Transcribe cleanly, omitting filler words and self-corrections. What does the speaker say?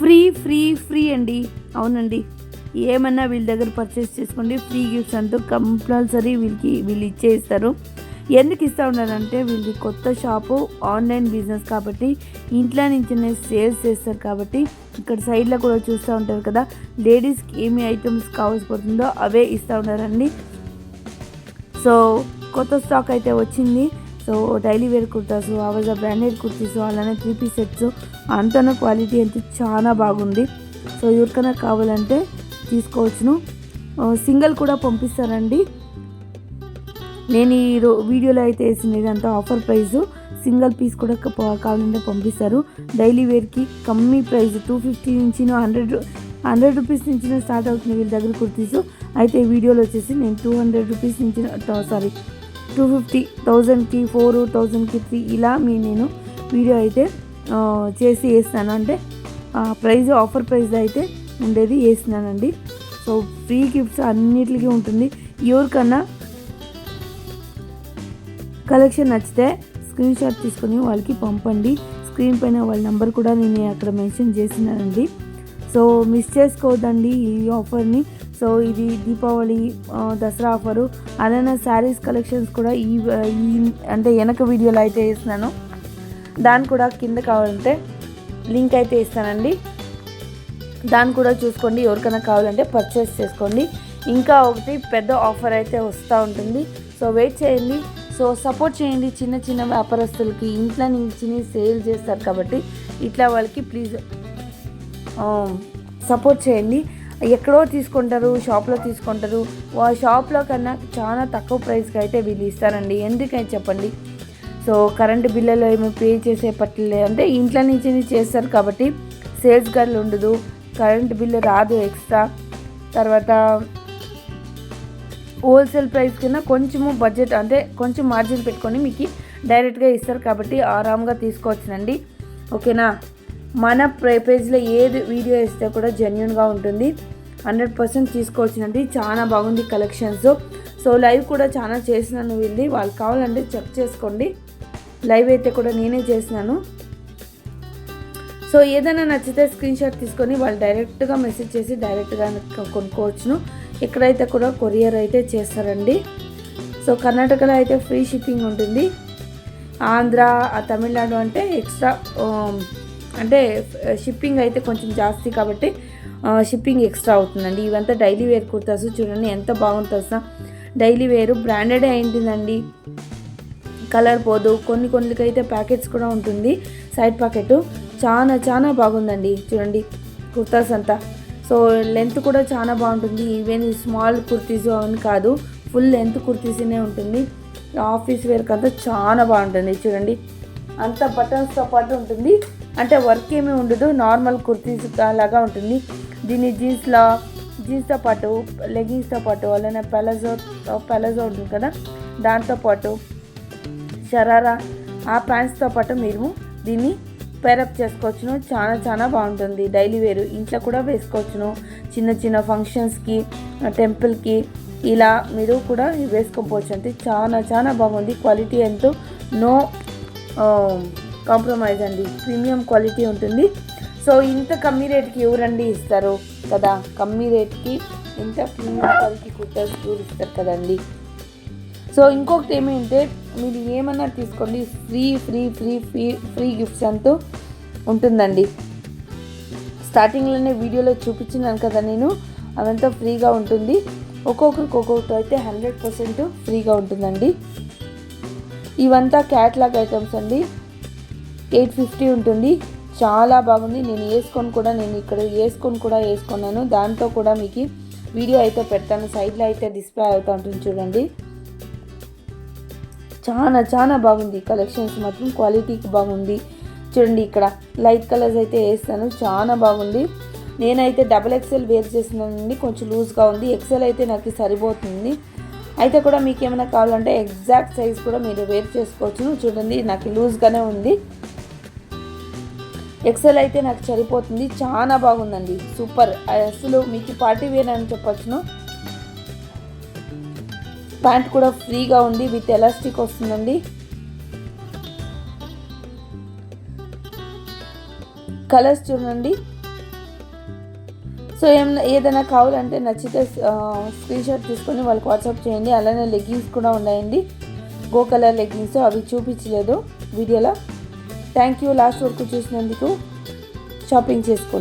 Free free free అండి. అవునండి, ఏమన్నా వీళ్ళ దగ్గర పర్చేస్ చేసుకోండి, ఫ్రీ గిఫ్ట్స్ అంటూ కంపల్సరీ వీళ్ళు ఇచ్చేస్తారు. ఎందుకు ఇస్తూ ఉన్నారంటే వీళ్ళది కొత్త షాపు, ఆన్లైన్ బిజినెస్ కాబట్టి ఇంట్లో నుంచినే సేల్స్ చేస్తారు కాబట్టి ఇక్కడ సైడ్లో కూడా చూస్తూ ఉంటారు కదా, లేడీస్కి ఏమి ఐటమ్స్ కావాల్సి పడుతుందో అవే ఇస్తూ ఉన్నారండి. సో కొత్త స్టాక్ అయితే వచ్చింది. So daily wear kurtas, Aavaja branded kurtis, అలానే 3 పీస్ సెట్స్, అంతన క్వాలిటీ అయితే చాలా బాగుంది. సో ఎవరికైనా కావాలంటే తీసుకోవచ్చును. సింగిల్ కూడా పంపిస్తారండి. నేను ఈ వీడియోలో అయితే వేసింది అంతా ఆఫర్ ప్రైస్. సింగిల్ పీస్ కూడా కావాలంటే పంపిస్తారు. డైలీ వేర్కి కమ్మీ ప్రైస్ 250 నుంచి 100 రూపీస్ నుంచి స్టార్ట్ అవుతుంది వీళ్ళ దగ్గర కుర్తీస్. అయితే ఈ వీడియోలో వచ్చేసి నేను 200 రూపీస్ నుంచి 250, 1000కి 4, 1000కి 3 ఇలా నేను వీడియో అయితే చేసి వేస్తాను. అంటే ప్రైజ్ ఆఫర్ ప్రైస్ అయితే ఉండేది వేసినానండి. సో ఫ్రీ గిఫ్ట్స్ అన్నిటికీ ఉంటుంది. ఎవరికన్నా కలెక్షన్ నచ్చితే స్క్రీన్ షాట్ తీసుకొని వాళ్ళకి పంపండి. స్క్రీన్ పైన వాళ్ళ నెంబర్ కూడా నేను అక్కడ మెన్షన్ చేసినానండి. సో మిస్ చేసుకోవద్దండి ఈ ఆఫర్ని. సో ఇది దీపావళి, దసరా ఆఫరు. అలానే శారీస్ కలెక్షన్స్ కూడా ఈ అంటే వెనక వీడియోలో అయితే వేస్తున్నాను. దాన్ని కూడా కింద కావాలంటే లింక్ అయితే ఇస్తానండి, దాన్ని కూడా చూసుకోండి. ఎవరికైనా కావాలంటే పర్చేస్ చేసుకోండి. ఇంకా ఒకటి పెద్ద ఆఫర్ అయితే వస్తూ ఉంటుంది. సో వెయిట్ చేయండి. సో సపోర్ట్ చేయండి. చిన్న చిన్న వ్యాపారస్తులకి ఇంట్లో నుంచి సేల్ చేస్తారు కాబట్టి ఇట్లా వాళ్ళకి ప్లీజ్ సపోర్ట్ చేయండి. ఎక్కడో తీసుకుంటారు, షాప్లో తీసుకుంటారు. షాప్లో కన్నా చాలా తక్కువ ప్రైస్కి అయితే వీళ్ళు ఇస్తారండి. ఎందుకని చెప్పండి. సో కరెంటు బిల్లులో ఏమో పే చేసే పట్టలే అంటే ఇంట్లో నుంచి చేస్తారు కాబట్టి సేల్స్ గర్ల్ ఉండదు, కరెంటు బిల్లు రాదు ఎక్స్ట్రా. తర్వాత హోల్సేల్ ప్రైస్ కింద కొంచెము బడ్జెట్ అంటే కొంచెం మార్జిన్ పెట్టుకొని మీకు డైరెక్ట్గా ఇస్తారు కాబట్టి ఆరాంగా తీసుకోవచ్చునండి. ఓకేనా. మన పేజ్లో ఏది వీడియో ఇస్తే కూడా జెన్యూన్గా ఉంటుంది. 100% తీసుకోవచ్చునండి. చాలా బాగుంది కలెక్షన్స్. సో లైవ్ కూడా చాలా చేసినాను వీళ్ళది. వాళ్ళు కావాలంటే చెక్ చేసుకోండి. లైవ్ అయితే కూడా నేనే చేసినాను. సో ఏదైనా నచ్చితే స్క్రీన్ షాట్ తీసుకొని వాళ్ళు డైరెక్ట్గా మెసేజ్ చేసి డైరెక్ట్గా కొనుక్కోవచ్చును. ఇక్కడైతే కూడా కొరియర్ అయితే చేస్తారండి. సో కర్ణాటకలో అయితే ఫ్రీ షిప్పింగ్ ఉంటుంది. ఆంధ్ర, తమిళనాడు అంటే ఎక్స్ట్రా అంటే షిప్పింగ్ అయితే కొంచెం జాస్తి కాబట్టి షిప్పింగ్ ఎక్స్ట్రా అవుతుందండి. ఇవంతా డైలీ వేర్ కుర్తాస్ చూడండి ఎంత బాగుంటుందో. డైలీ వేరు బ్రాండెడే అయింటుందండి, కలర్ పోదు. కొన్నికైతే ప్యాకెట్స్ కూడా ఉంటుంది, సైడ్ ప్యాకెట్. చాలా చాలా బాగుందండి చూడండి కుర్తాస్ అంతా. సో లెంత్ కూడా చాలా బాగుంటుంది. ఈవెన్ స్మాల్ కుర్తీస్ అని కాదు, ఫుల్ లెంత్ కుర్తీస్నే ఉంటుంది. ఆఫీస్ వేర్కి అంతా చాలా బాగుంటుంది చూడండి. అంతా బటన్స్తో పాటు ఉంటుంది, అంటే వర్క్ ఏమీ ఉండదు, నార్మల్ కుర్తీస్ లాగా ఉంటుంది. దీన్ని జీన్స్తో పాటు లెగిన్స్తో పాటు అలానే పెలజో ఉంటుంది కదా, దాంతోపాటు షరారా ఆ ప్యాంట్స్తో పాటు మీరు దీన్ని పేరప్ చేసుకోవచ్చును. చాలా చాలా బాగుంటుంది. డైలీ వేరు ఇంట్లో కూడా వేసుకోవచ్చును. చిన్న చిన్న ఫంక్షన్స్కి, టెంపుల్కి ఇలా మీరు కూడా వేసుకోవచ్చు. అంటే చాలా చాలా బాగుంది. క్వాలిటీ ఎంతో నో కాంప్రమైజ్ అండి, ప్రీమియం క్వాలిటీ ఉంటుంది. సో ఇంత కమ్మీ రేట్కి ఎవరండి ఇస్తారు కదా, కమ్మీ రేట్కి ఇంత ప్రీమియం క్వాలిటీ కుర్తాస్ ఇస్తారు కదండి. సో ఇంకొకటి ఏమంటే మీరు ఏమన్నా తీసుకోండి, free free free free free gifts అంటూ ఉంటుందండి. స్టార్టింగ్లోనే వీడియోలో చూపించినాను కదా నేను, అవంతా ఫ్రీగా ఉంటుంది. ఒక్కొక్కరికి అయితే 100% ఫ్రీగా ఉంటుందండి. ఇవంతా క్యాట్లాగ్ ఐటమ్స్ అండి. 850 ఉంటుంది. చాలా బాగుంది. నేను ఇక్కడ వేసుకొని కూడా వేసుకున్నాను. దాంతో కూడా మీకు వీడియో అయితే పెడతాను. సైడ్లో అయితే డిస్ప్లే అవుతూ ఉంటుంది చూడండి. చాలా చాలా బాగుంది. కలెక్షన్స్ మాత్రం క్వాలిటీకి బాగుంది చూడండి. ఇక్కడ లైట్ కలర్స్ అయితే వేస్తాను, చాలా బాగుంది. నేనైతే XXL వేర్ చేసినానండి, కొంచెం లూజ్గా ఉంది. XL అయితే నాకు సరిపోతుంది. అయితే కూడా మీకు ఏమైనా కావాలంటే ఎగ్జాక్ట్ సైజ్ కూడా మీరు వేర్ చేసుకోవచ్చు. చూడండి నాకు లూజ్గానే ఉంది. XL అయితే నాకు సరిపోతుంది. చాలా బాగుందండి, సూపర్. అసలు మీకు పార్టీ వేర్ అని చెప్పొచ్చును. ప్యాంట్ కూడా ఫ్రీగా ఉంది, విత్ ఎలాస్టిక్ వస్తుందండి. కలర్స్ చూడండి, సో ఏదైనా కావాలంటే నచ్చితే స్క్రీన్ షాట్ తీసుకొని వాళ్ళకి వాట్సాప్ చేయండి. అలానే లెగ్గింగ్స్ కూడా ఉన్నాయండి, గో కలర్ లెగ్గింగ్స్, అవి చూపించలేదు వీడియోలో. థ్యాంక్ యూ లాస్ట్ వరకు చూసినందుకు. షాపింగ్ చేసుకోండి.